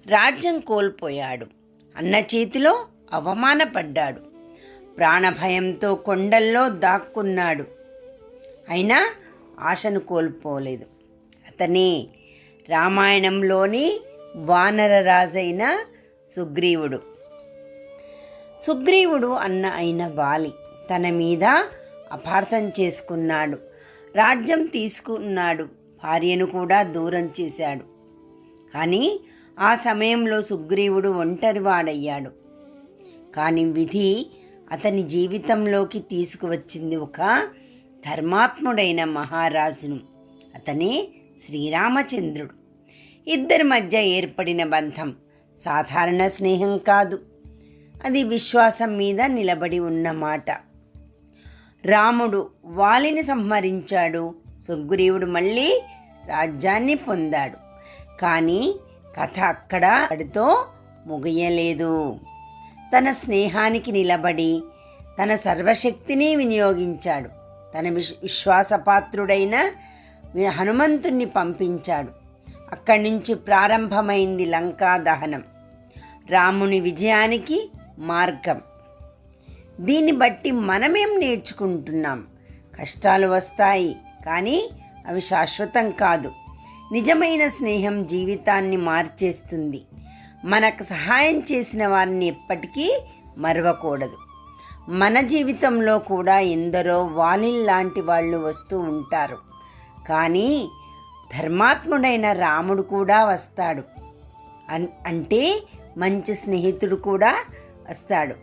రాజ్యం కోల్పోయాడు. అన్న చేతిలో అవమానపడ్డాడు. ప్రాణభయంతో కొండల్లో దాక్కున్నాడు. అయినా ఆశను కోల్పోలేదు. అతనే రామాయణంలోని వానర రాజైన సుగ్రీవుడు. సుగ్రీవుడు అన్న అయిన వాలి తన మీద అపార్థం చేసుకున్నాడు. రాజ్యం తీసుకున్నాడు. భార్యను కూడా దూరం చేశాడు. కానీ ఆ సమయంలో సుగ్రీవుడు ఒంటరివాడయ్యాడు. కానీ విధి అతని జీవితంలోకి తీసుకువచ్చింది ఒక ధర్మాత్ముడైన మహారాజును. అతనే శ్రీరామచంద్రుడు. ఇద్దరి మధ్య ఏర్పడిన బంధం సాధారణ స్నేహం కాదు. అది విశ్వాసం మీద నిలబడి ఉన్నమాట. రాముడు వాలిని సంహరించాడు. సుగ్రీవుడు మళ్ళీ రాజ్యాన్ని పొందాడు. కానీ కథ అక్కడితో ముగియలేదు. తన స్నేహానికి నిలబడి తన సర్వశక్తిని వినియోగించాడు. తన విశ్వాసపాత్రుడైన హనుమంతుణ్ణి పంపించాడు. అక్కడి నుంచి ప్రారంభమైంది లంకా దహనం, రాముని విజయానికి మార్గం. దీన్ని బట్టి మనమేం నేర్చుకుంటున్నాం? కష్టాలు వస్తాయి, కానీ అవి శాశ్వతం కాదు. నిజమైన స్నేహం జీవితాన్ని మార్చేస్తుంది. మనకు సహాయం చేసిన వారిని ఎప్పటికీ మరవకూడదు. మన జీవితంలో కూడా ఎందరో వాలిల్లాంటి వాళ్ళు వస్తూ ఉంటారు. కానీ ధర్మాత్ముడైన రాముడు కూడా వస్తాడు. అంటే మంచి స్నేహితుడు కూడా వస్తాడు.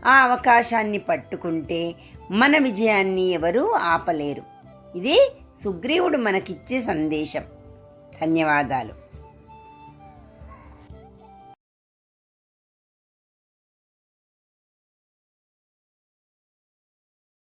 ఆ అవకాశాన్ని పట్టుకుంటే మన విజయాన్ని ఎవరూ ఆపలేరు. ఇది సుగ్రీవుడు మనకిచ్చే సందేశం. ధన్యవాదాలు.